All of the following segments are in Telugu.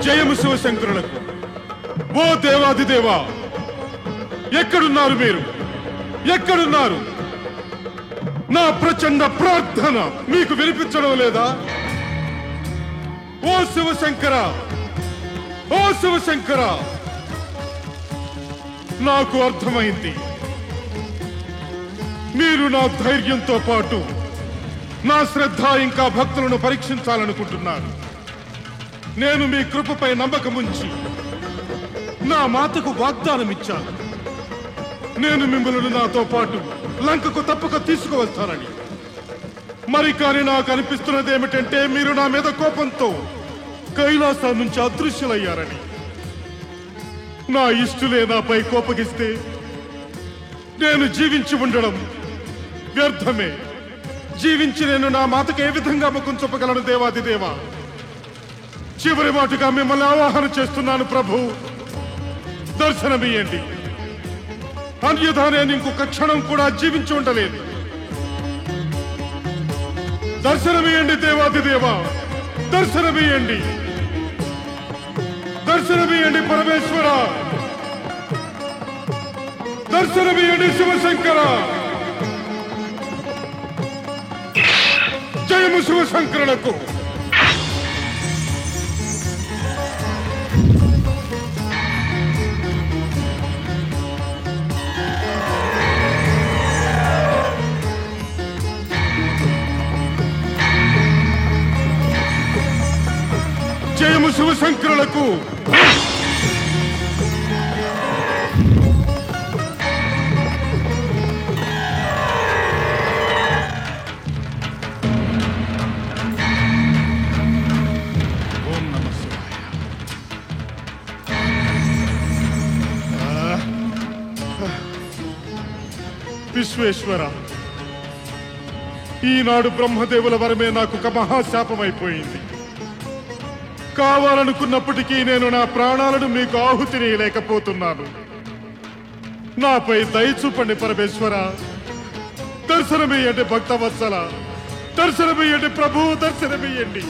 జయము శివశంకరులకు. ఓ దేవాదిదేవా, ఎక్కడున్నారు మీరు? ఎక్కడున్నారు? నా ప్రచండ ప్రార్థన మీకు వినిపించడం లేదా? ఓ శివశంకర, ఓ శివశంకర, నాకు అర్థమైంది. మీరు నా ధైర్యంతో పాటు నా శ్రద్ధ ఇంకా భక్తులను పరీక్షించాలనుకుంటున్నారు. నేను మీ కృపపై నమ్మకముంచి నా మాతకు వాగ్దానం ఇచ్చాను. నేను మిమ్మల్ని నాతో పాటు లంకకు తప్పక తీసుకువస్తానని. మరి కానీ నాకు అనిపిస్తున్నది ఏమిటంటే మీరు నా మీద కోపంతో కైలాసం నుంచి అదృశ్యులయ్యారని. నా ఇష్టులే నాపై కోపగిస్తే నేను జీవించి ఉండడం వ్యర్థమే. జీవించి నేను నా మాతకు ఏ విధంగా ముఖం చూపగలను? దేవాదిదేవా, చివరి మాటగా మిమ్మల్ని ఆవాహన చేస్తున్నాను ప్రభు, దర్శనమియ్యండి. అన్యథా నేను ఇంకొక క్షణం కూడా జీవించి ఉండలేదు. దర్శనమియ్యండి దేవాదిదేవా, దర్శనమియ్యండి, దర్శనమియ్యండి పరమేశ్వర, దర్శనమియ్యండి శివశంకర. జయము శివశంకరులకు. జయము శివశంకరులకు. విశ్వేశ్వర, ఈనాడు బ్రహ్మదేవుల వరమే నాకు ఒక మహాశాపమైపోయింది. కావాలనుకున్నప్పటికీ నేను నా ప్రాణాలను మీకు ఆహుతిని లేకపోతున్నాను. నాపై దయచూపండి పరమేశ్వర, దర్శనమియ్యండి భక్తవత్సల, దర్శనమియ్యండి ప్రభు, దర్శనమియ్యండి.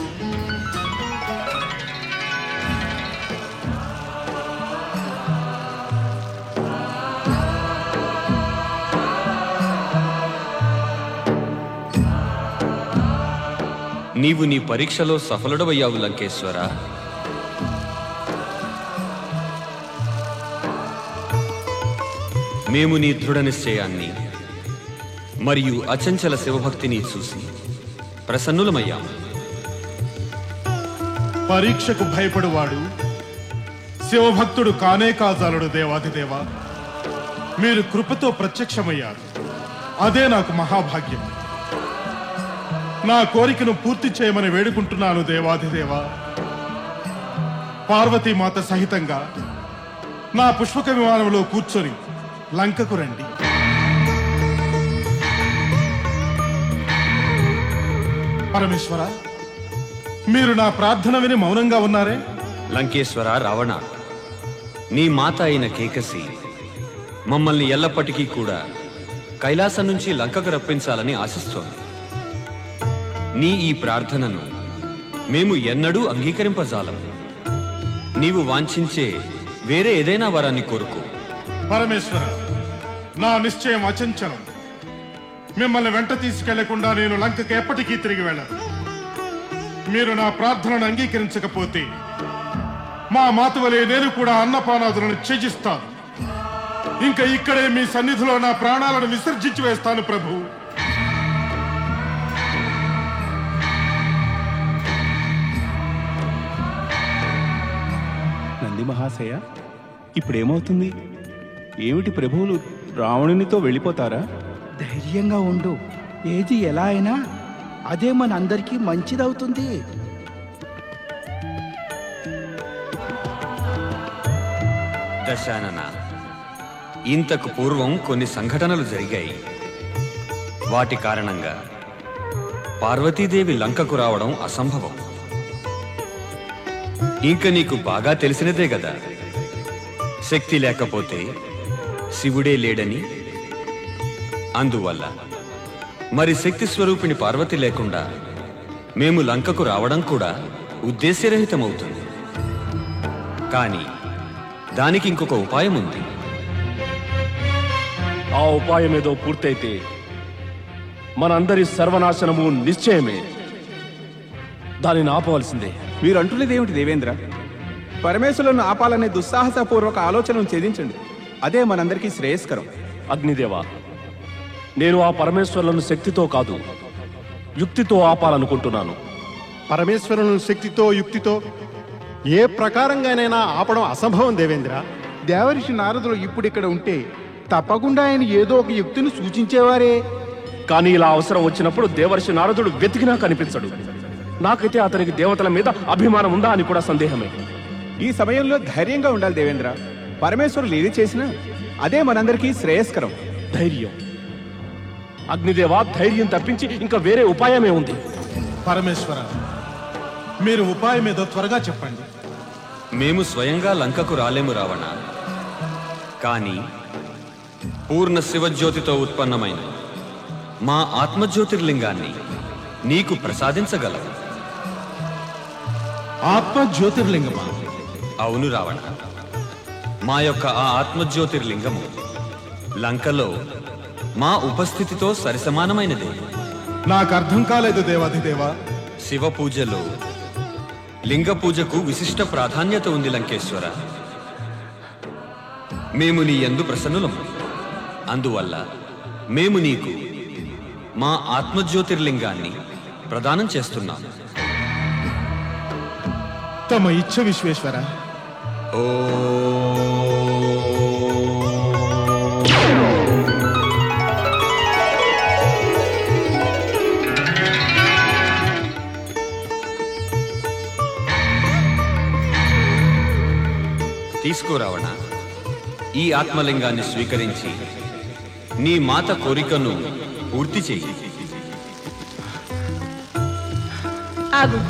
నీవు నీ పరీక్షలో సఫలుడవయ్యావు లంకేశ్వర. మేము నీ దృఢ నిశ్చయాన్ని మరియు అచంచల శివభక్తిని చూసి ప్రసన్నులమయ్యాము. పరీక్షకు భయపడువాడు శివభక్తుడు కానే కాజాలడు. దేవాదిదేవా, మీరు కృపతో ప్రత్యక్షమయ్యారు. అదే నాకు మహాభాగ్యం. నా కోరికను పూర్తి చేయమని వేడుకుంటున్నాను దేవాదిదేవా. పార్వతీమాత సహితంగా నా పుష్పక విమానంలో కూర్చొని లంకకు రండి. పరమేశ్వర, మీరు నా ప్రార్థన విని మౌనంగా ఉన్నారే? లంకేశ్వర రావణ, నీ మాత అయిన కేకసి మమ్మల్ని ఎల్లప్పటికీ కూడా కైలాసం నుంచి లంకకు రప్పించాలని ఆశిస్తోంది. నీ ఈ ప్రార్థనను మేము ఎన్నడూ అంగీకరింపజాలము. నీవు వాంఛించే వేరే ఏదైనా వరాన్ని కోరుకో. పరమేశ్వర, నా నిశ్చయం అచంచలం. మిమ్మల్ని వెంట తీసుకెళ్లకుండా నేను లంకకు ఎప్పటికీ తిరిగి వెళ్ళను. మీరు నా ప్రార్థనను అంగీకరించకపోతే మా మాత వలె నేను కూడా అన్నపానాదులను త్యజిస్తాను. ఇంకా ఇక్కడే మీ సన్నిధిలో నా ప్రాణాలను విసర్జించి వేస్తాను ప్రభు. నంది మహాశయ, ఇప్పుడేమవుతుంది? ఏమిటి ప్రభువులు రావణునితో వెళ్ళిపోతారా? ధైర్యంగా ఉండు. ఏది ఎలా అయినా అదే మన అందరికీ మంచిదవుతుంది. దశానన, ఇంతకు పూర్వం కొన్ని సంఘటనలు జరిగాయి. వాటి కారణంగా పార్వతీదేవి లంకకు రావడం అసంభవం. ఇంక నీకు బాగా తెలిసినదే కదా, శక్తి లేకపోతే శివుడే లేడని. అందువల్ల మరి శక్తి స్వరూపిణి పార్వతి లేకుండా మేము లంకకు రావడం కూడా ఉద్దేశ్యరహితమవుతుంది. కానీ దానికి ఇంకొక ఉపాయం ఉంది. ఆ ఉపాయం ఏదో పూర్తయితే మనందరి సర్వనాశనము నిశ్చయమే. దానిని ఆపవలసిందే. మీరు అంటున్నదేమిటి దేవేంద్ర? పరమేశ్వరులను ఆపాలనే దుస్సాహసపూర్వక ఆలోచనను ఛేదించండి. అదే మనందరికీ శ్రేయస్కరం. అగ్నిదేవా, నేను ఆ పరమేశ్వరులను శక్తితో కాదు, యుక్తితో ఆపాలనుకుంటున్నాను. పరమేశ్వరుని శక్తితో యుక్తితో ఏ ప్రకారంగానైనా ఆపడం అసంభవం దేవేంద్ర. దేవర్షి నారదులు ఇప్పుడు ఇక్కడ ఉంటే తప్పకుండా ఆయన ఏదో ఒక యుక్తిని సూచించేవారే. కానీ ఇలా అవసరం వచ్చినప్పుడు దేవర్షి నారదుడు వెతికినా కనిపించడు. నాకైతే అతనికి దేవతల మీద అభిమానం ఉందా అని కూడా సందేహమే. ఈ సమయంలో ధైర్యంగా ఉండాలి దేవేంద్ర. పరమేశ్వరులు ఏది చేసినా అదే మనందరికీ శ్రేయస్కరం. ధైర్యం? అగ్నిదేవా, ధైర్యం తప్పించి ఇంకా వేరే ఉపాయమే ఉంది. పరమేశ్వర, మీరు ఉపాయం ఏదో త్వరగా చెప్పండి. మేము స్వయంగా లంకకు రాలేము రావణ. కానీ పూర్ణ శివజ్యోతితో ఉత్పన్నమైన మా ఆత్మజ్యోతిర్లింగాన్ని నీకు ప్రసాదించగలవు. ఆత్మ జ్యోతిర్లింగమా? అవును రావణ. మా యొక్క ఆ ఆత్మజ్యోతిర్లింగము లంకలో మా ఉపస్థితితో సరిసమానమైనదే. నాకు అర్థం కాలేదు దేవాధిదేవా. శివ పూజలో లింగ పూజకు విశిష్ట ప్రాధాన్యత ఉంది లంకేశ్వర. మేము నీ యందు ప్రసన్నులము. అందువల్ల మేము నీకు మా ఆత్మజ్యోతిర్లింగాన్ని ప్రదానం చేస్తున్నాము. తమ ఇచ్చ విశ్వేశ్వర. ఓ తీసుకో రావణ. ఈ ఆత్మలింగాన్ని స్వీకరించి నీ మాత కోరికను పూర్తి చెయ్యి. ఆగు.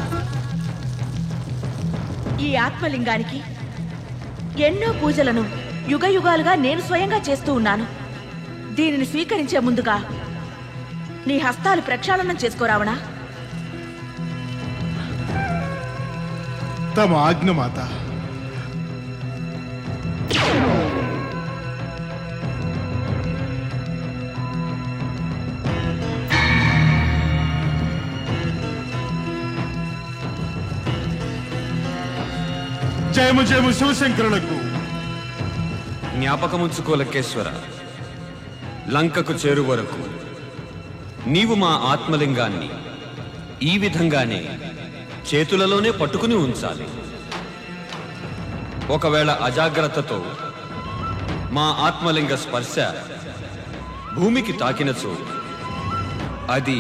ఈ ఆత్మలింగానికి ఎన్నో పూజలను యుగయుగాలుగా నేను స్వయంగా చేస్తూ ఉన్నాను. దీనిని స్వీకరించే ముందుగా నీ హస్తాలు ప్రక్షాళనం చేసుకోరావణా. తమ ఆజ్ఞమాత. జయము జయము శివశంకరులకు. జ్ఞాపకముంచుకో లంకేశ్వర. లంకకు చేరు వరకు నీవు మా ఆత్మలింగాన్ని ఈ విధంగానే చేతులలోనే పట్టుకుని ఉంచాలి. ఒకవేళ అజాగ్రత్తతో మా ఆత్మలింగ స్పర్శ భూమికి తాకినచో అది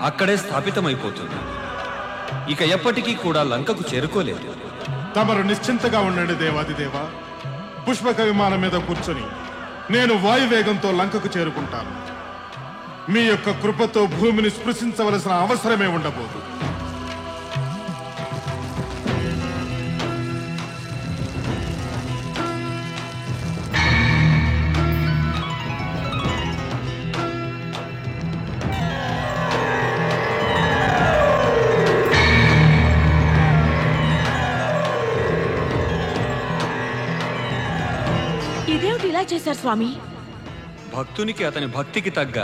అక్కడే స్థాపితమైపోతుంది. ఇక ఎప్పటికీ కూడా లంకకు చేరుకోలేదు. తమరు నిశ్చింతగా ఉండండి దేవాదిదేవా. పుష్పక విమానం మీద కూర్చొని నేను వాయువేగంతో లంకకు చేరుకుంటాను. మీ యొక్క కృపతో భూమిని స్పృశించవలసిన అవసరమే ఉండబోదు. ఇదేమిటి ఇలా చేశారు స్వామి? భక్తునికి అతని భక్తికి తగ్గ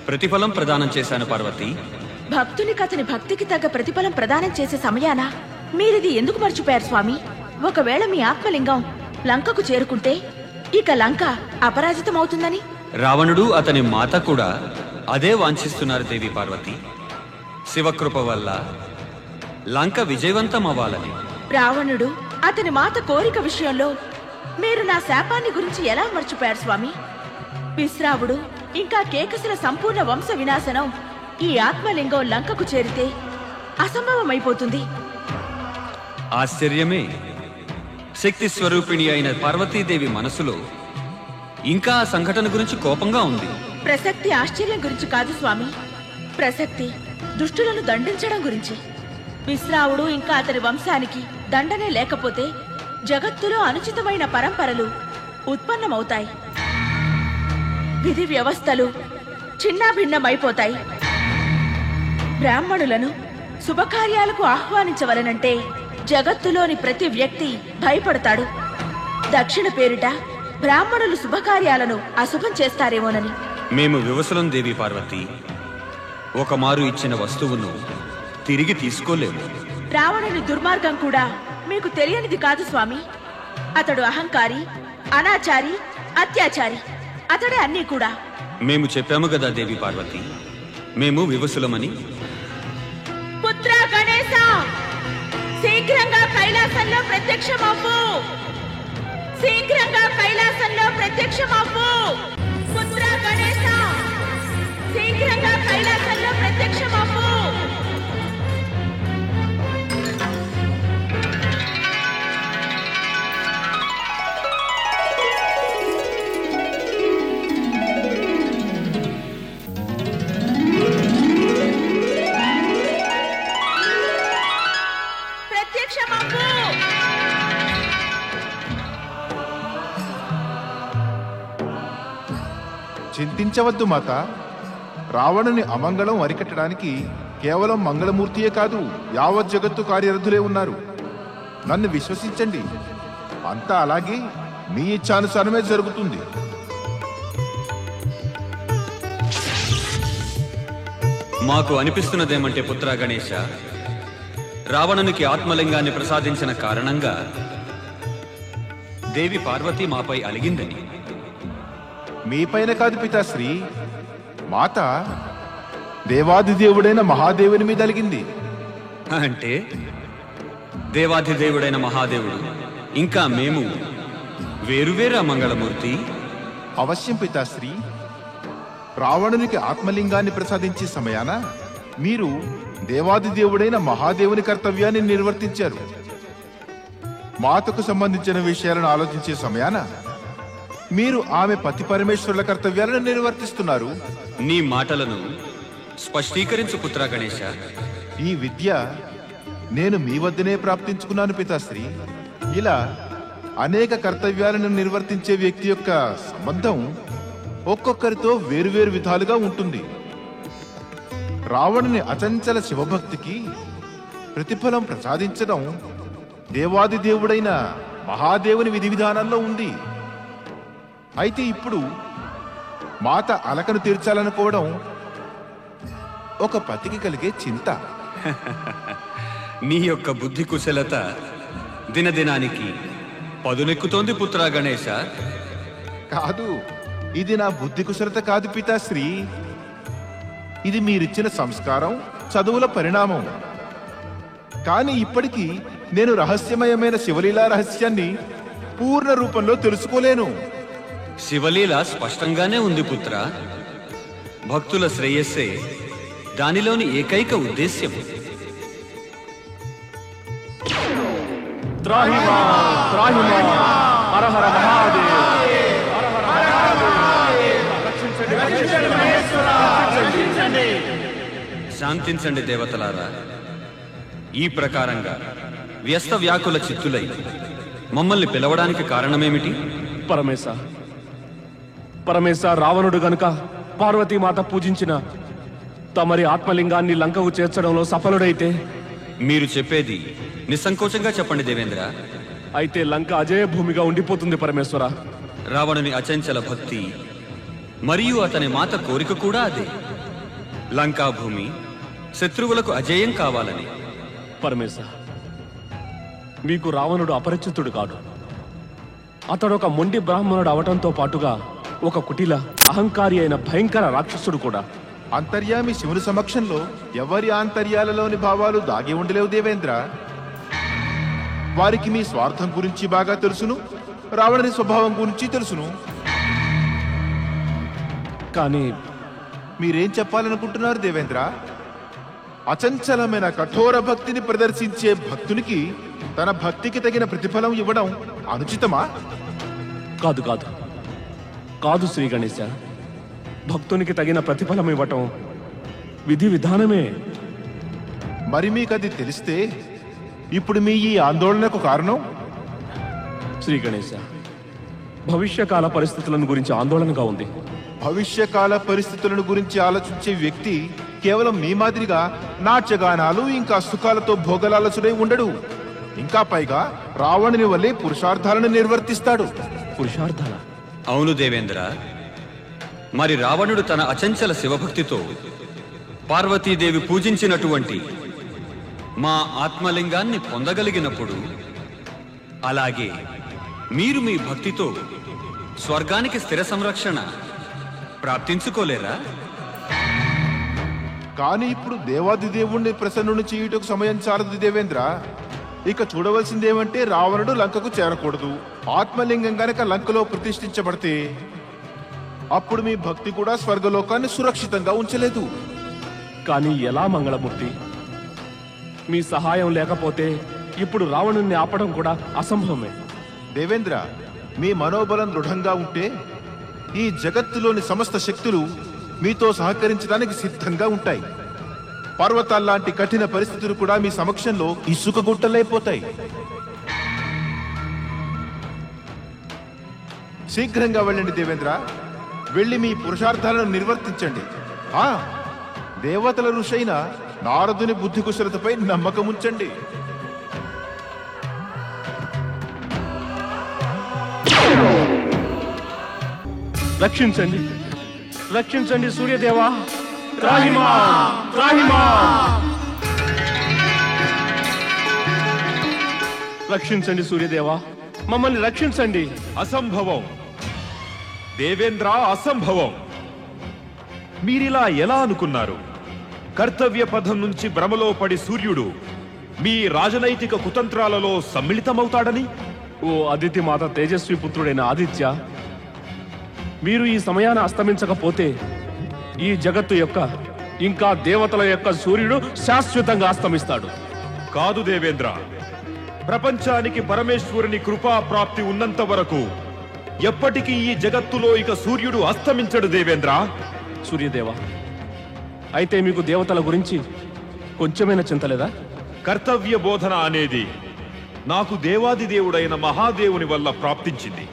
ప్రతిఫలం ప్రదానం చేశాను పార్వతి. భక్తునికి అతని భక్తికి తగ్గ ప్రతిఫలం ప్రదానం చేసే సమయాన మీరిది ఎందుకు మర్చిపోయారు స్వామి? ఒకవేళ మీ ఆత్మలింగం లంకకు చేరుకుంటే ఇక లంక అపరాజితమవుతుందని రావణుడు అతని మాత కూడా అదే వాంఛిస్తున్నారు దేవి పార్వతి. శివకృప వల్ల లంక విజయవంతం అవ్వాలని. రావణుడు అతని మాత కోరిక విషయంలో మీరు నా శాపాన్ని గురించి ఎలా మర్చిపోయారు స్వామి? విశ్రావుడు ఇంకా కేకసుల సంపూర్ణ వంశ వినాశనం ఈ ఆత్మలింగం లంకకు చేరితే అసంభవమైపోతుంది. ఆశ్చర్యమే. శక్తి స్వరూపిణి అయిన పార్వతీదేవి మనసులో ఇంకా ఆ సంఘటన గురించి కోపంగా ఉంది. ప్రసక్తి ఆశ్చర్యం గురించి కాదు స్వామి, ప్రసక్తి దుష్టులను దండించడం గురించి. విశ్రావుడు ఇంకా అతని వంశానికి దండనే లేకపోతే జగత్తులో అనుచితమైన పరంపరలు ఉత్పన్నమవుతాయి. విధి వ్యవస్థలు చిన్నాభిన్నమైపోతాయి. బ్రాహ్మణులను శుభకార్యాలకు ఆహ్వానించవలనంటే జగత్తులోని ప్రతి వ్యక్తి భయపడతాడు. దక్షిణ పేరిట బ్రాహ్మణులు శుభకార్యాలను అశుభం చేస్తారేమోనని. మేము వివసులం దేవి పార్వతి. ఒక మారు ఇచ్చిన వస్తువును తిరిగి తీసుకోలేము. రావణుని దుర్మార్గం కూడా మీకు తెలియనిది కాదు స్వామి. అతడు అహంకారి, అనాచారి, అత్యాచారి. అతడే అన్నీ కూడా. మేము చెప్పాము కదా దేవి పార్వతి, మేము వివసులమని. పుత్ర గణేశ, శీఘ్రంగా కైలాసంలో ప్రత్యక్షమవ్వు. శీఘ్రంగా కైలాసంలో ప్రత్యక్షమవ్వు. పుత్ర గణేశ, శీఘ్రంగా కైలాసంలో ప్రత్యక్షమవ్వు. చింతించవద్దు మాత. రావణుని అమంగళం అరికట్టడానికి కేవలం మంగళమూర్తియే కాదు, యావత్ జగత్తు కార్యరథులే ఉన్నారు. నన్ను విశ్వసించండి, అంతా అలాగే మీ ఇచ్ఛానుసారమే జరుగుతుంది. మాకు అనిపిస్తున్నదేమంటే పుత్ర గణేశ, రావణునికి ఆత్మలింగాన్ని ప్రసాదించిన కారణంగా దేవి పార్వతి మాపై అలిగిందని. మీపైన కాదు పితాశ్రీ, మాత దేవాదిదేవుడైన మహాదేవుని మీద అలిగింది. అంటే దేవాధిదేవుడైన మహాదేవుడు ఇంకా మేము వేరువేరా మంగళమూర్తి? అవశ్యం పితాశ్రీ. రావణునికి ఆత్మలింగాన్ని ప్రసాదించే సమయాన మీరు దేవాదిదేవుడైన మహాదేవుని కర్తవ్యాన్ని నిర్వర్తించారు. మాతకు సంబంధించిన విషయాలను ఆలోచించే సమయాన మీరు ఆమె పతి పరమేశ్వరుల కర్తవ్యాలను నిర్వర్తిస్తున్నారు. నీ మాటలను స్పష్టీకరించు పుత్ర గణేశ. ఈ విద్య నేను మీ వద్దనే ప్రాప్తించుకున్నాను పితాశ్రీ. ఇలా అనేక కర్తవ్యాలను నిర్వర్తించే వ్యక్తి యొక్క సంబంధం ఒక్కొక్కరితో వేరువేరు విధాలుగా ఉంటుంది. రావణుని అచంచల శివభక్తికి ప్రతిఫలం ప్రసాదించడం దేవాదిదేవుడైన మహాదేవుని విధి విధానంలో ఉంది. అయితే ఇప్పుడు మాత అలకను తీర్చాలనుకోవడం ఒక పతికి కలిగే చింత. నీ యొక్క బుద్ధి కుశలత దినదినానికి పదునెక్కుతోంది పుత్ర గణేశ. కాదు, ఇది నా బుద్ధి కుశలత కాదు పితాశ్రీ. ఇది మీరిచ్చిన సంస్కారం, చదువుల పరిణామం. కానీ ఇప్పటికీ నేను రహస్యమయమైన శివలీలా రహస్యాన్ని పూర్ణ రూపంలో తెలుసుకోలేను. శివలీల స్పష్టంగానే ఉంది పుత్ర. భక్తుల శ్రేయస్సే దానిలోని ఏకైక ఉద్దేశ్యం. త్రాహిమా త్రాహిమా, హర హర మహాదేవ్, హర హర మహాదేవ్. రక్షించండి, రక్షించండి. శాంతించండి దేవతలారా. ఈ ప్రకారంగా వ్యస్త వ్యాకుల చిత్తులై మమ్మల్ని పిలవడానికి కారణమేమిటి? పరమేశ, పరమేశ, రావణుడు గనుక పార్వతీమాత పూజించిన తమరి ఆత్మలింగాన్ని లంకకు చేర్చడంలో సఫలుడైతే మీరు చెప్పేది నిస్సంకోచంగా చెప్పండి దేవేంద్ర. అయితే లంక అజయ భూమిగా ఉండిపోతుంది పరమేశ్వర. రావణుని అచంచల భక్తి మరియు అతని మాత కోరిక కూడా అదే. లంకా భూమి శత్రువులకు అజేయం కావాలని. పరమేశ, మీకు రావణుడు అపరిచితుడు కాడు. అతడు ఒక మొండి బ్రాహ్మణుడు అవటంతో పాటుగా ఒక కుటిల అహంకారి అయిన భయంకర రాక్షసుడు కూడా. అంతర్యామి శివుని సమక్షంలో ఎవరి ఆంతర్యాలలోని భావాలు దాగి ఉండలేవు దేవేంద్ర. వారికి మీ స్వార్థం గురించి బాగా తెలుసును, రావణుని స్వభావం గురించి తెలుసును. కానీ మీరేం చెప్పాలనుకుంటున్నారు దేవేంద్ర? అచంచలమైన కఠోర భక్తిని ప్రదర్శించే భక్తునికి తన భక్తికి తగిన ప్రతిఫలం ఇవ్వడం అనుచితమా? కాదు కాదు కాదు శ్రీ గణేశ, భక్తునికి తగిన ప్రతిఫలం ఇవ్వటం విధి విధానమే. మరి మీకది తెలిస్తే ఇప్పుడు మీ ఈ ఆందోళనకు కారణం? శ్రీ గణేశ, భవిష్యకాల పరిస్థితులను గురించి ఆందోళనగా ఉంది. భవిష్యకాల పరిస్థితులను గురించి ఆలోచించే వ్యక్తి కేవలం మీ మాదిరిగా నాట్యగానాలు ఇంకా సుఖాలతో భోగలాలసుడై ఉండడు. ఇంకా పైగా రావణుని వల్లే పురుషార్థాలను నిర్వర్తిస్తాడు. పురుషార్థాల? అవును దేవేంద్ర. మరి రావణుడు తన అచంచల శివభక్తితో పార్వతీదేవి పూజించినటువంటి మా ఆత్మలింగాన్ని పొందగలిగినప్పుడు, అలాగే మీరు మీ భక్తితో స్వర్గానికి స్థిర సంరక్షణ ప్రాప్తించుకోలేరా? కానీ ఇప్పుడు దేవాది దేవుణ్ణి ప్రసన్నుని చేయుటకు సమయం చాలదు దేవేంద్ర. ఇక చూడవలసిందేమంటే రావణుడు లంకకు చేరకూడదు. ఆత్మలింగం గనక లంకలో ప్రతిష్ఠించబడితే అప్పుడు మీ భక్తి కూడా స్వర్గలోకాన్ని సురక్షితంగా ఉంచలేదు. కానీ ఎలా మంగళమూర్తి? మీ సహాయం లేకపోతే ఇప్పుడు రావణుణ్ణి ఆపడం కూడా అసంభవమే. దేవేంద్ర, మీ మనోబలం దృఢంగా ఉంటే ఈ జగత్తులోని సమస్త శక్తులు మీతో సహకరించడానికి సిద్ధంగా ఉంటాయి. పర్వతాల్లాంటి కఠిన పరిస్థితులు కూడా మీ సమక్షంలో ఇసుక గుట్టలైపోతాయి. శీఘ్రంగా వెళ్ళండి దేవేంద్ర. వెళ్ళి మీ పురుషార్థాలను నిర్వర్తించండి. దేవతల ఋషైన నారదుని బుద్ధి కుశలతపై నమ్మకం ఉంచండి. రక్షించండి, రక్షించండి సూర్యదేవా! త్రాహిమా, త్రాహిమా! రక్షించండి సూర్యదేవా, మమ్మల్ని రక్షించండి. అసంభవం దేవేంద్ర, అసంభవం. మీరిలా ఎలా అనుకున్నారు? కర్తవ్య పథం నుంచి భ్రమలో పడి సూర్యుడు మీ రాజనైతిక కుతంత్రాలలో సమ్మిళితమవుతాడని? ఓ అదితి మాత తేజస్వి పుత్రుడైన ఆదిత్య, మీరు ఈ సమయాన అస్తమించకపోతే ఈ జగత్తు యొక్క ఇంకా దేవతల యొక్క సూర్యుడు శాశ్వతంగా అస్తమిస్తాడు. కాదు దేవేంద్ర, ప్రపంచానికి పరమేశ్వరుని కృపా ప్రాప్తి ఉన్నంత వరకు ఎప్పటికీ ఈ జగత్తులో ఇక సూర్యుడు అస్తమించడు దేవేంద్ర. సూర్యదేవ, అయితే మీకు దేవతల గురించి కొంచెమైనా చింతలేదా? కర్తవ్య బోధన అనేది నాకు దేవాది దేవుడైన మహాదేవుని వల్ల ప్రాప్తించింది.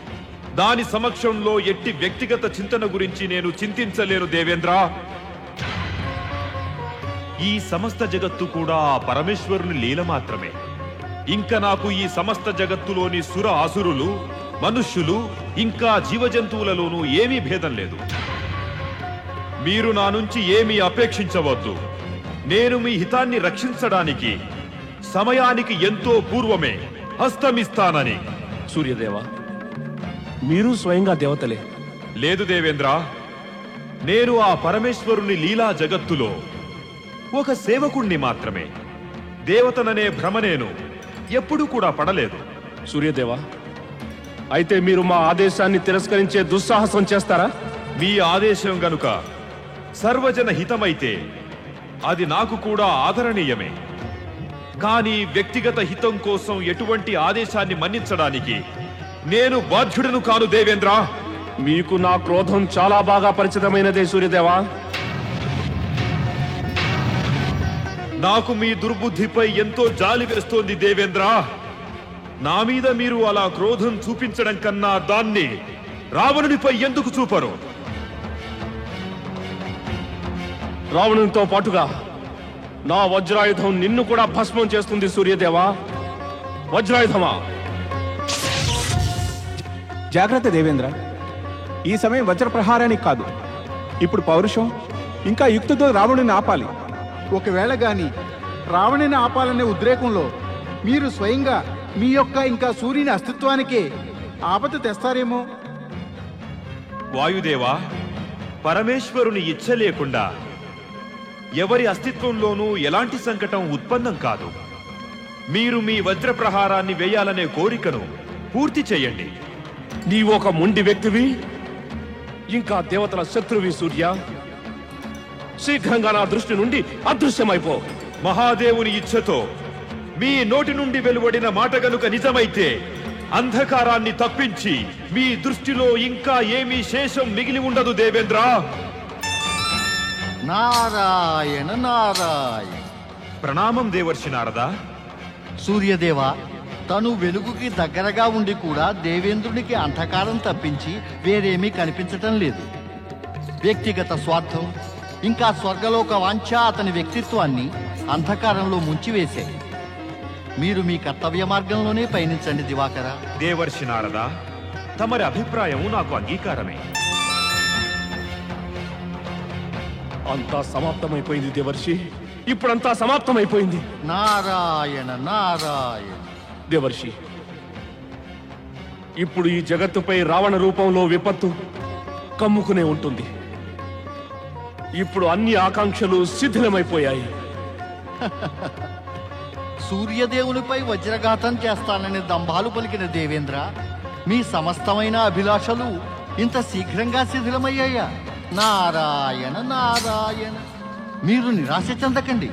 దాని సమక్షంలో ఎట్టి వ్యక్తిగత చింతన గురించి నేను చింతించలేను దేవేంద్ర. ఈ సమస్త జగత్తు కూడా ఆ పరమేశ్వరుని లీల మాత్రమే. ఇంకా నాకు ఈ సమస్త జగత్తులోని సుర అసురులు, మనుష్యులు, ఇంకా జీవజంతువులలోనూ ఏమీ భేదం లేదు. మీరు నా నుంచి ఏమీ అపేక్షించవద్దు. నేను మీ హితాన్ని రక్షించడానికి సమయానికి ఎంతో పూర్వమే హస్తమిస్తానని. సూర్యదేవ, మీరు స్వయంగా దేవతలే. లేదు దేవేంద్ర, నేను ఆ పరమేశ్వరుని లీలా జగత్తులో ఒక సేవకుణ్ణి మాత్రమే. దేవతననే భ్రమ నేను ఎప్పుడూ కూడా పడలేదు. సూర్యదేవ, అయితే మీరు మా ఆదేశాన్ని తిరస్కరించే దుస్సాహసం చేస్తారా? మీ ఆదేశం గనుక సర్వజన హితమైతే అది నాకు కూడా ఆదరణీయమే. కానీ వ్యక్తిగత హితం కోసం ఎటువంటి ఆదేశాన్ని మన్నించడానికి నేను బాధ్యుడను కాను దేవేంద్ర. మీకు నా క్రోధం చాలా బాగా పరిచితమైనదే సూర్యదేవా. నాకు మీ దుర్బుద్ధిపై ఎంతో జాలి వేస్తోంది దేవేంద్ర. నా మీద మీరు అలా క్రోధం చూపించడం కన్నా దాన్ని రావణునిపై ఎందుకు చూపరు? రావణునితో పాటుగా నా వజ్రాయుధం నిన్ను కూడా భస్మం చేస్తుంది సూర్యదేవా. వజ్రాయుధమా! జాగ్రత్త దేవేంద్ర, ఈ సమయం వజ్రప్రహారానికి కాదు. ఇప్పుడు పౌరుషం ఇంకా యుక్తితో రావణుని ఆపాలి. ఒకవేళ గాని రావణుని ఆపాలనే ఉద్రేకంలో మీరు స్వయంగా మీ యొక్క ఇంకా సూర్యుని అస్తిత్వానికే ఆపద తెస్తారేమో. వాయుదేవా, పరమేశ్వరుని ఇచ్చ లేకుండా ఎవరి అస్తిత్వంలోనూ ఎలాంటి సంకటం ఉత్పన్నం కాదు. మీరు మీ వజ్రప్రహారాన్ని వేయాలనే కోరికను పూర్తి చేయండి. నీవు ఒక మొండి వ్యక్తివి, ఇంకా దేవతల శత్రువి సూర్య. శీఘ్రంగా నా దృష్టి నుండి అదృశ్యమైపో. మహాదేవుని ఇచ్ఛతో మీ నోటి నుండి వెలువడిన మాట గనుక నిజమైతే అంధకారాన్ని తప్పించి మీ దృష్టిలో ఇంకా ఏమీ శేషం మిగిలి ఉండదు దేవేంద్ర. నారాయణ నారాయణ. ప్రణామం దేవర్షి నారద. సూర్యదేవ, తను వెలుగుకి దగ్గరగా ఉండి కూడా దేవేంద్రునికి అంధకారం తప్పించి వేరేమీ కనిపించటం లేదు. వ్యక్తిగత స్వార్థం ఇంకా స్వర్గలోక వాంఛ అతని వ్యక్తిత్వాన్ని అంధకారంలో ముంచివేశాయి. మీరు మీ కర్తవ్య మార్గంలోనే పయనించండి దివాకర. దేవర్షి నారద, తమరి అభిప్రాయం నాకు అంగీకారమే. అంతా సమాప్తమైపోయింది దేవర్షి, ఇప్పుడంతా సమాప్తమైపోయింది. నారాయణ నారాయణ. దేవర్షి, ఇప్పుడు ఈ జగత్తుపై రావణ రూపంలో విపత్తు కమ్ముకునే ఉంటుంది. ఇప్పుడు అన్ని ఆకాంక్షలు శిథిలమైపోయాయి. సూర్యదేవునిపై వజ్రఘాతం చేస్తానని దంభాలు పలికిన దేవేంద్ర, మీ సమస్తమైన అభిలాషలు ఇంత శీఘ్రంగా శిథిలమయ్యాయా? నారాయణ నారాయణ. మీరు నిరాశ చెందకండి.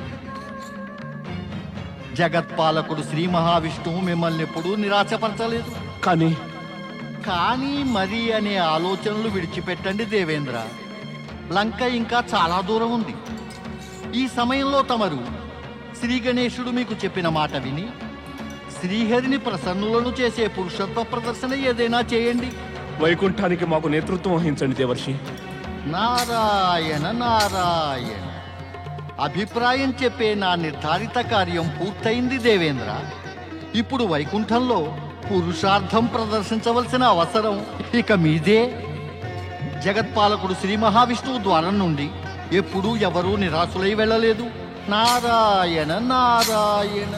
జగత్పాలకుడు శ్రీ మహావిష్ణువు మిమ్మల్ని ఎప్పుడూ నిరాశపరచలేదు. కానీ మరి అనే ఆలోచనలు విడిచిపెట్టండి దేవేంద్ర. లంక ఇంకా చాలా దూరం ఉంది. ఈ సమయంలో తమరు శ్రీ గణేశుడు మీకు చెప్పిన మాట విని శ్రీహరిని ప్రసన్నులను చేసే పురుషత్వ ప్రదర్శన ఏదైనా చేయండి. వైకుంఠానికి మాకు నేతృత్వం వహించండి దేవర్షి. నారాయణ నారాయణ. అభిప్రాయం చెప్పే నా నిర్ధారిత కార్యం పూర్తయింది దేవేంద్ర. ఇప్పుడు వైకుంఠంలో పురుషార్థం ప్రదర్శించవలసిన అవసరం ఇక మీదే. జగత్పాలకుడు శ్రీ మహావిష్ణువు ద్వారం నుండి ఎప్పుడూ ఎవరూ నిరాశులై వెళ్ళలేదు. నారాయణ నారాయణ.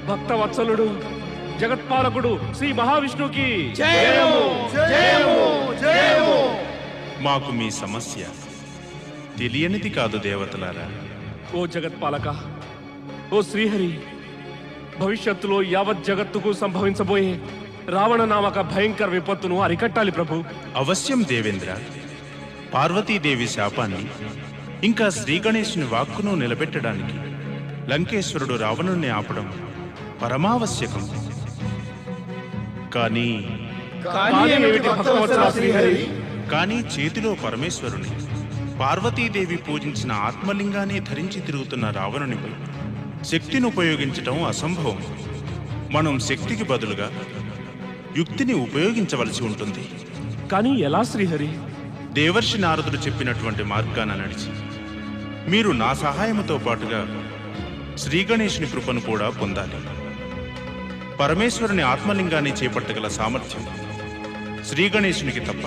భక్తవత్సలుడు జగత్పాలకుడు శ్రీ మహావిష్ణువుకి మాకు మీ సమస్య తెలియనిది కాదు దేవతలారా. ఓ జగత్పాలక, ఓ శ్రీహరి, భవిష్యత్తులో యావత్ జగత్తుకు సంభవించబోయే రావణ నామక భయంకర విపత్తును అరికట్టాలి ప్రభు. అవశ్యం దేవేంద్ర. పార్వతీదేవి శాపాన్ని ఇంకా శ్రీగణేశుని వాక్కును నిలబెట్టడానికి లంకేశ్వరుడు రావణుణ్ణి ఆపడం పరమావశ్యకం. కానీ చేతిలో పరమేశ్వరుని పార్వతీదేవి పూజించిన ఆత్మలింగాన్ని ధరించి తిరుగుతున్న రావణునిపై శక్తిని ఉపయోగించటం అసంభవం. మనం శక్తికి బదులుగా యుక్తిని ఉపయోగించవలసి ఉంటుంది. కానీ ఎలా శ్రీహరి? దేవర్షి నారదుడు చెప్పినటువంటి మార్గాన నడిచి మీరు నా సహాయంతో పాటుగా శ్రీగణేశుని కృపను కూడా పొందాలి. పరమేశ్వరుని ఆత్మలింగాన్ని చేపట్టగల సామర్థ్యం శ్రీగణేశునికి తప్ప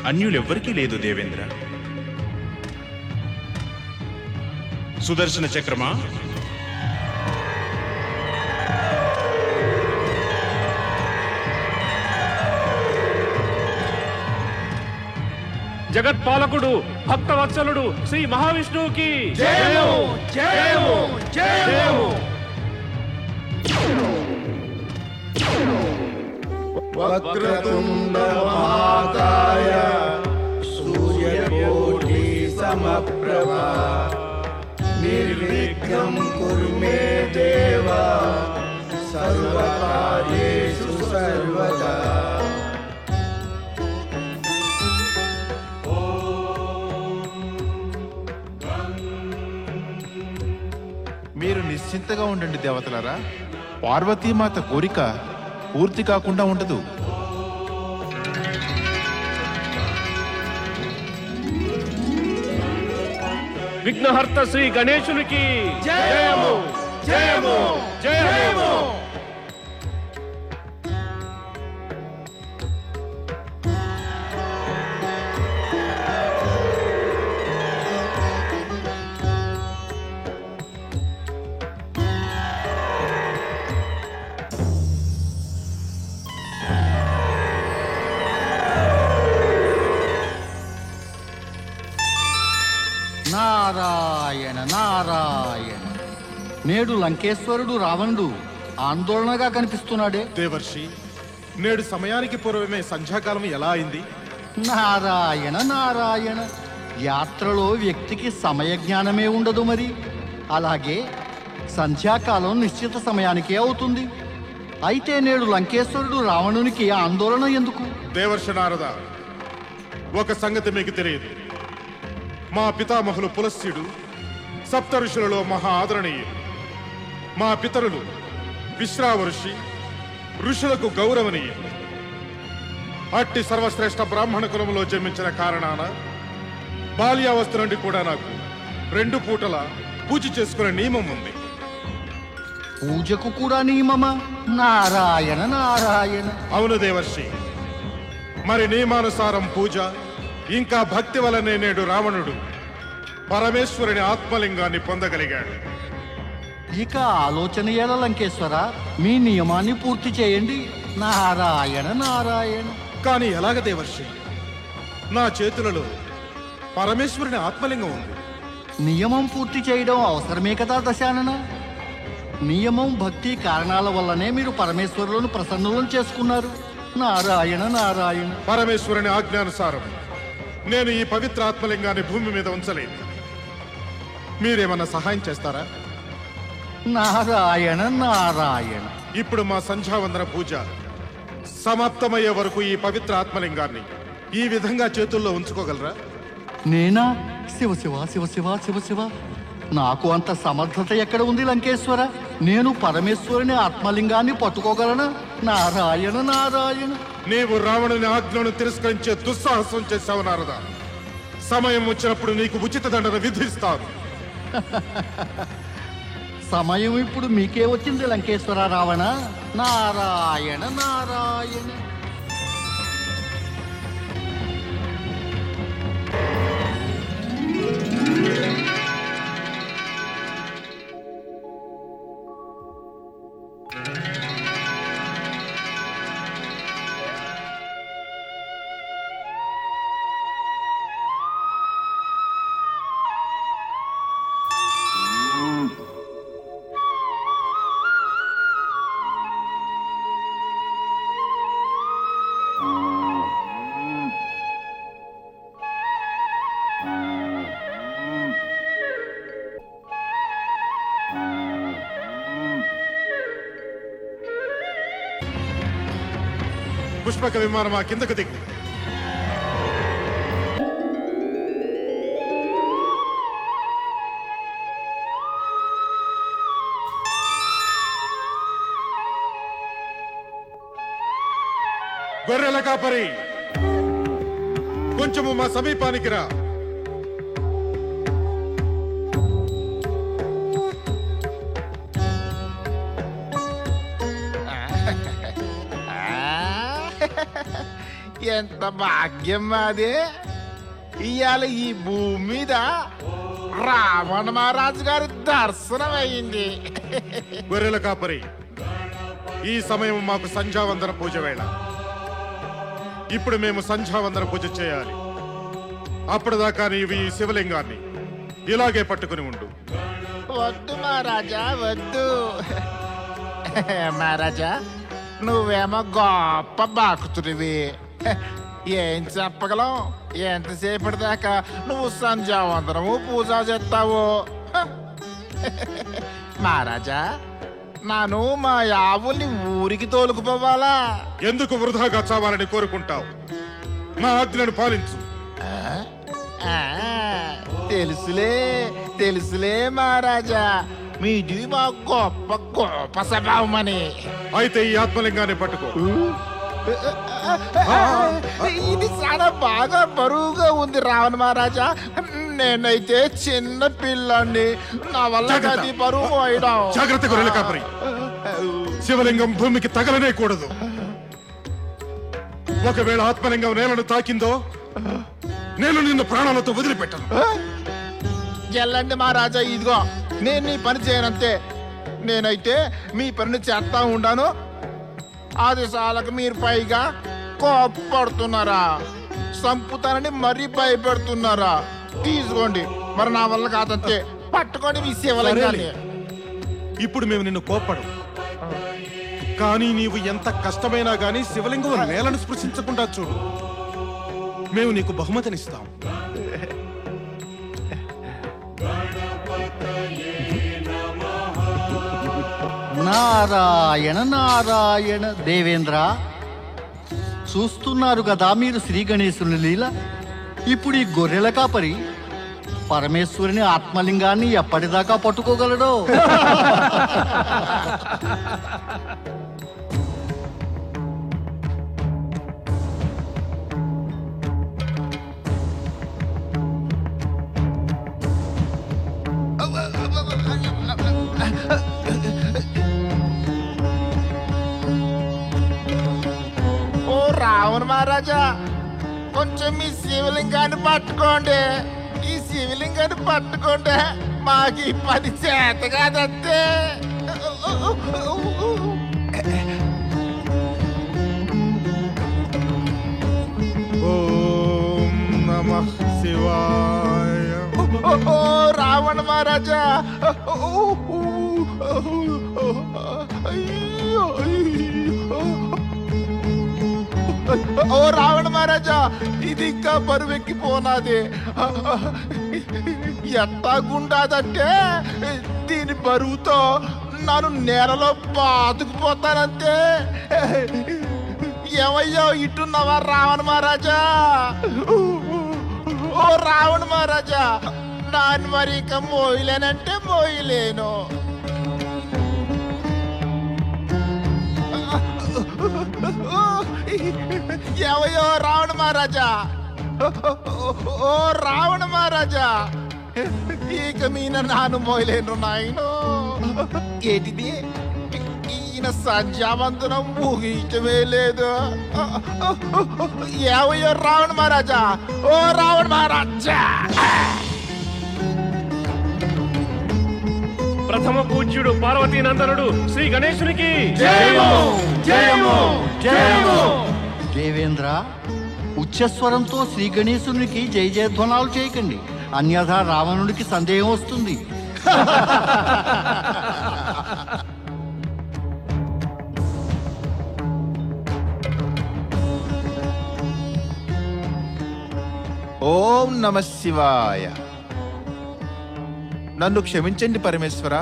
అన్యులెవ్వరికీ లేదు దేవేంద్ర. సుదర్శన చక్రమా, జగత్పాలకుడు భక్తవత్సలుడు శ్రీ మహావిష్ణువుకి జయము జయము జయము. వక్రతుండ మహాకాయ సూర్యకోటి సమప్రభ నిర్విఘ్నం కురు మే దేవ సర్వకార్యేషు సర్వదా. మీరు నిశ్చింతగా ఉండండి దేవతలారా. పార్వతీమాత కోరిక పూర్తి కాకుండా ఉండదు. విఘ్నహర్త శ్రీ గణేశునికి జయము జయము జయము. నారాయణ నారాయణ. నేడు లంకేశ్వరుడు రావణుడు ఆందోళనగా కనిపిస్తున్నాడే. దేవర్షి, నేడు సమయానికి పూర్వమే సంధ్యాకాలం ఎలా అయింది? నారాయణ నారాయణ. యాత్రలో వ్యక్తికి సమయ జ్ఞానమే ఉండదు మరి. అలాగే సంధ్యాకాలం నిశ్చిత సమయానికే అవుతుంది. అయితే నేడు లంకేశ్వరుడు రావణునికి ఆందోళన ఎందుకు? దేవర్షి నారద, ఒక సంగతి మీకు తెలియదు. మా పితామహులు పులస్త్యుడు సప్త ఋషులలో మహా ఆదరణీయులు. మా పితరులు విశ్రావ ఋషి ఋషులకు గౌరవనీయులు. అట్టి సర్వశ్రేష్ఠ బ్రాహ్మణ కులంలో జన్మించిన కారణాన బాల్యావస్థ నుండి కూడా నాకు 2 పూటల పూజ చేసుకునే నియమం ఉంది. పూజకు కూడా నియమమా? నారాయణ నారాయణ. అవును దేవర్షి, మరి నియమానుసారం పూజ ఇంకా భక్తి వలనే నేడు రావణుడు పరమేశ్వరుని ఆత్మలింగాన్ని పొందగలిగాడు. ఇక ఆలోచన ఎలా లంకేశ్వర? మీ నియమాన్ని పూర్తి చేయండి. నారాయణ నారాయణ. కానీ ఎలాగ దేవర్షి? నా చేతులలో పరమేశ్వరుని ఆత్మలింగం ఉంది. నియమం పూర్తి చేయడం అవసరమే కదా దశానన. నియమం భక్తి కారణాల వల్లనే మీరు పరమేశ్వరులను ప్రసన్నులను చేసుకున్నారు. నారాయణ నారాయణ. పరమేశ్వరుని ఆజ్ఞానుసారం నేను ఈ పవిత్ర ఆత్మలింగాన్ని భూమి మీద ఉంచలేదు. మీరేమన్నా సహాయం చేస్తారా? నారాయణ నారాయణ. ఇప్పుడు మా సంధ్యావందన పూజ సమాప్తమయ్యే వరకు ఈ పవిత్ర ఆత్మలింగాన్ని ఈ విధంగా చేతుల్లో ఉంచుకోగలరా? నేనా? శివ శివ శివ శివ శివ శివ. నాకు అంత సమర్థత ఎక్కడ ఉంది లంకేశ్వర? నేను పరమేశ్వరుని ఆత్మలింగాన్ని పట్టుకోగలనా? నారాయణ నారాయణ. నీవు రావణుని ఆజ్ఞను తిరస్కరించే దుస్సాహసం చేశావు నారదా. సమయం వచ్చినప్పుడు నీకు ఉచిత దండన విధిస్తాను. సమయం ఇప్పుడు మీకే వచ్చింది లంకేశ్వర రావణ. నారాయణ నారాయణ. పుష్పక విమానం ఆ కిందకు దిగు. గొర్రెల కాపరి, కొంచెము మా సమీపానికి రా. ఎంత భాగ్యం మాదే! ఇవాళ ఈ భూమి మీద రావణ మహారాజు గారి దర్శనం అయింది. గొర్రెల కాపరి, ఈ సమయం మాకు సంధ్యావందన పూజ వేళ. ఇప్పుడు మేము సంధ్యావందన పూజ చేయాలి. అప్పటిదాకా నీవు ఈ శివలింగాన్ని ఇలాగే పట్టుకుని ఉండు. వద్దు మహారాజా, వద్దు. మహారాజా, నువ్వేమో గొప్ప బాకుతుడివి. ఏం చెప్పగలం? ఎంతసేపటి దాకా నువ్వు సంధ్యావందనము పూజ చేస్తావు. మహారాజా, నాను మా యావుల్ని ఊరికి తోలుకుపోవాలా? ఎందుకు వృధాగా చావాలని కోరుకుంటావు? మా ఆజ్ఞను పాలించు. తెలుసులే తెలుసులే మహారాజా, మీది మా గొప్ప గొప్ప స్వభావమని. అయితే ఈ ఆత్మలింగాన్ని పట్టుకో. ఇది చాలా బాగా బరువుగా ఉంది రావణ మహారాజా. నేనైతే చిన్న పిల్లాన్ని, నా వల్ల అది బరువు పోయడం. జాగ్రత్త గొర్రెల కాపరి, శివలింగం భూమికి తగలనే కూడదు. ఒకవేళ ఆత్మలింగం నేలను తాకిందో నేను నిన్ను ప్రాణాలతో వదిలిపెట్టను. ఎల్లండి మహారాజా, ఇదిగో నేను నీ పని చేయనంతే. నేనైతే మీ పనిని చేస్తా ఉండాను. ఆదేశాలకు మీరు పైగా కోప్పడుతున్నారా? సంపుతానని మరీ భయపెడుతున్నారా? తీసుకోండి, మరి నా వల్ల కాదంతే. పట్టుకోండి మీ శివలింగాన్ని. ఇప్పుడు మేము నిన్ను కోప్పడు, కానీ నీవు ఎంత కష్టమైనా గానీ శివలింగం నేలను స్పృశించకుండా చూడు. మేము నీకు బహుమతినిస్తాం. నారాయణ నారాయణ. దేవేంద్ర, చూస్తున్నారు కదా మీరు శ్రీ గణేశుని లీల. ఇప్పుడు ఈ గొర్రెల కాపరి పరమేశ్వరుని ఆత్మలింగాన్ని ఎప్పటిదాకా పట్టుకోగలడో. ఓ రావణ మహారాజా, కొంచెం మీ శివలింగాన్ని పట్టుకోండి. ఈ శివలింగాన్ని పట్టుకోండి, మాకు ఈ పని చేత కాదంతే. ఓం నమః శివాయ. ఓ రావణ మహారాజా, ఓ రావణ మహారాజా, ఇది ఇంకా బరువెక్కిపోనాది. ఎట్టాగుండాదంటే దీని బరువుతో నన్ను నేలలో బాతుకుపోతానంతే. ఏమయ్యో ఇటున్నావా రావణ మహారాజా? ఓ రావణ మహారాజా, నాన్న మరి ఇక మోయలేనంటే మోయలేను. ఏమయ్యో రావణ మహారాజా, ఓ రావణ మహారాజా, ఇక మీన నాను మోయలేను నాయను. ఏంటిది, ఈయన సంధ్యావందనం ముగించమే లేదు. ఏమయ్యో రావణ మహారాజా, ఓ రావణ మహారాజా. ప్రథమ పూజ్యుడు పార్వతీ నందనుడు శ్రీ గణేశునికి దేవేంద్ర, ఉచ్చస్వరంతో శ్రీ గణేశునికి జయ జయధ్వనాలు చేయకండి, అన్యథా రావణుడికి సందేహం వస్తుంది. ఓం నమ శివాయ. నన్ను క్షమించండి పరమేశ్వర.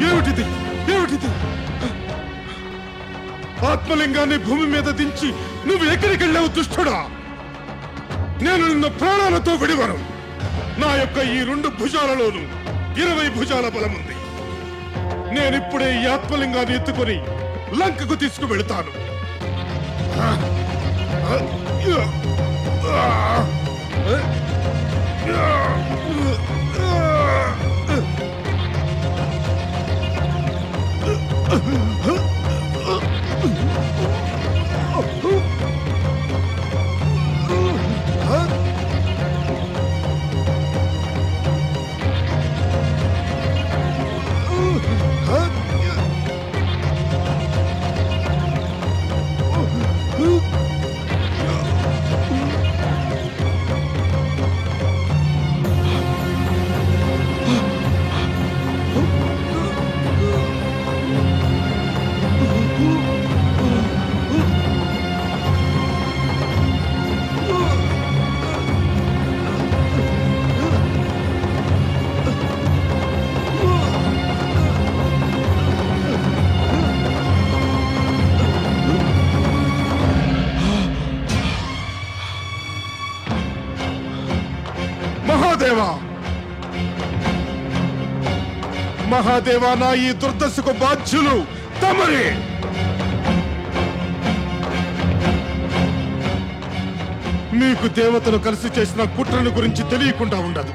ఏమిటిది, ఏమిటిది? ఆత్మలింగాన్ని భూమి మీద దించి నువ్వు ఎక్కడికి వెళ్ళావు దుష్టుడా? నేను నిన్న ప్రాణాలతో విడివను. నా యొక్క ఈ 2 భుజాలలోనూ 20 భుజాల బలముంది. నేనిప్పుడే ఈ ఆత్మలింగాన్ని ఎత్తుకొని లంకకు తీసుకువెళతాను. మహాదేవా, నా ఈ దుర్దశకు బాధ్యులు తమరే. మీకు దేవతలు కలిసి చేసిన కుట్రను గురించి తెలియకుండా ఉండదు.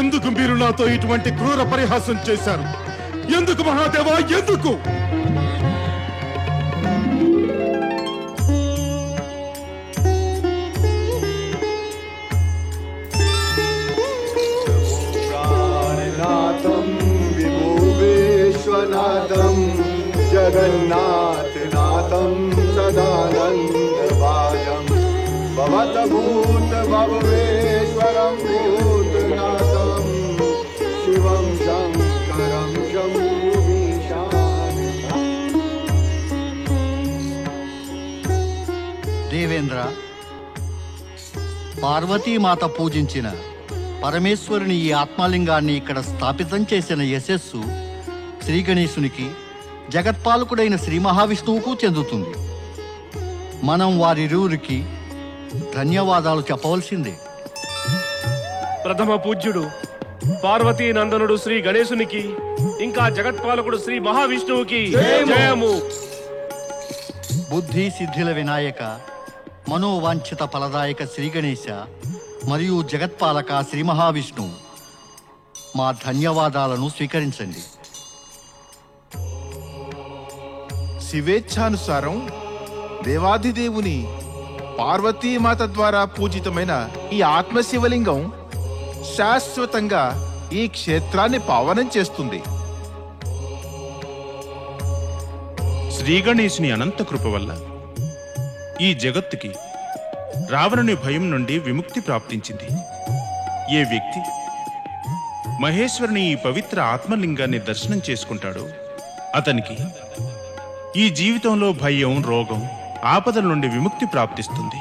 ఎందుకు మీరు నాతో ఇటువంటి క్రూర పరిహాసం చేశారు? ఎందుకు మహాదేవా, ఎందుకు? जगन्नाथनाथं सदानन्दभाजं भवतभूतभवेश्वरं भूतनाथं शिवं शङ्करं शम्भुमीशाने దేవేంద్ర, పార్వతీమాత పూజించిన పరమేశ్వరుని ఈ ఆత్మలింగాన్ని ఇక్కడ స్థాపితం చేసిన యశస్సు శ్రీ గణేశునికి, జగత్పాలకుడైన శ్రీ మహావిష్ణువుకు చెందుతుంది. మనం వారిరువురికి ధన్యవాదాలు చెప్పవలసిందే. ప్రథమ పూజ్యుడు పార్వతీ నందనుడు శ్రీ గణేశునికి, ఇంకా జగత్పాలకుడు శ్రీ మహావిష్ణువుకి జయము. బుద్ధి సిద్ధిల వినాయక, మనోవాంఛిత ఫలదాయక శ్రీ గణేశ మరియు జగత్పాలక శ్రీ మహావిష్ణు, మా ధన్యవాదాలను స్వీకరించండి. శివేచ్ఛానుసారం దేవాదిదేవుని పార్వతీమాత ద్వారా పూజితమైన ఈ ఆత్మశివలింగం శాశ్వతంగా ఈ క్షేత్రాన్ని పావనం చేస్తుంది. శ్రీగణేశుని అనంత కృప వల్ల ఈ జగత్తుకి రావణుని భయం నుండి విముక్తి ప్రాప్తించింది. ఏ వ్యక్తి మహేశ్వరుని ఈ పవిత్ర ఆత్మలింగాన్ని దర్శనం చేసుకుంటాడో అతనికి ఈ జీవితంలో భయం, రోగం, ఆపదల నుండి విముక్తి ప్రాప్తిస్తుంది.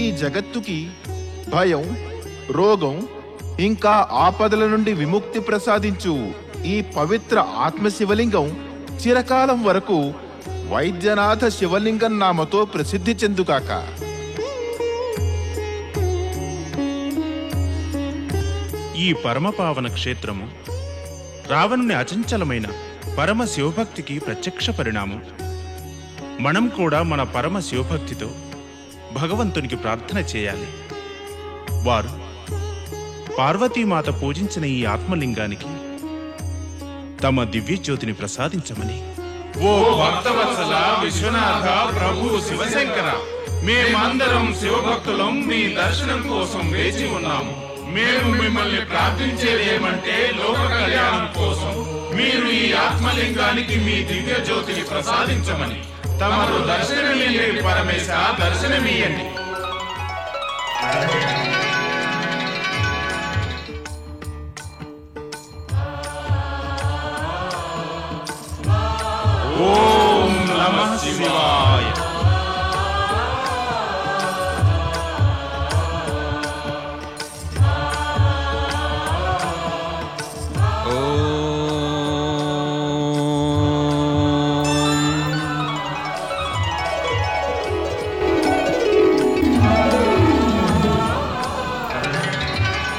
ఈ జగత్తుకి భయం, రోగం ఇంకా ఆపదల నుండి విముక్తి ప్రసాదించు ఈ పవిత్ర ఆత్మశివలింగం చిరకాలం వరకు వైద్యనాథ శివలింగం నామతో ప్రసిద్ధి చెందుగాక. ఈ పరమపావన క్షేత్రము రావణుని అచంచలమైన పరమ శివభక్తికి ప్రత్యక్ష పరిణామం. మనం కూడా మన పరమ శివభక్తితో భగవంతునికి ప్రార్థన చేయాలి. వారు పార్వతీమాత పూజించిన ఈ ఆత్మలింగానికి తమ దివ్య జ్యోతిని ప్రసాదించమని. ఓ భక్తవత్సల విశ్వనాథ ప్రభు శివశంకర, మేమందరం శివభక్తులం మీ దర్శనం కోసం వేచి ఉన్నాము. మేము మిమ్మల్ని ప్రార్థించేదేమంటే లోక కళ్యాణం కోసం మీరు ఈ ఆత్మలింగానికి మీ దివ్య జ్యోతిని ప్రసాదించమని. తమరు దర్శనమియండి పరమేశ, దర్శనమియండి. ఓం నమః శివాయ.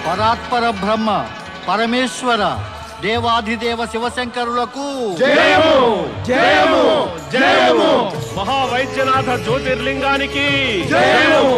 పరాత్పర బ్రహ్మ పరమేశ్వర దేవాధిదేవ శివశంకరులకు జయము జయము జయము. మహావైద్యనాథ జ్యోతిర్లింగానికి జయము.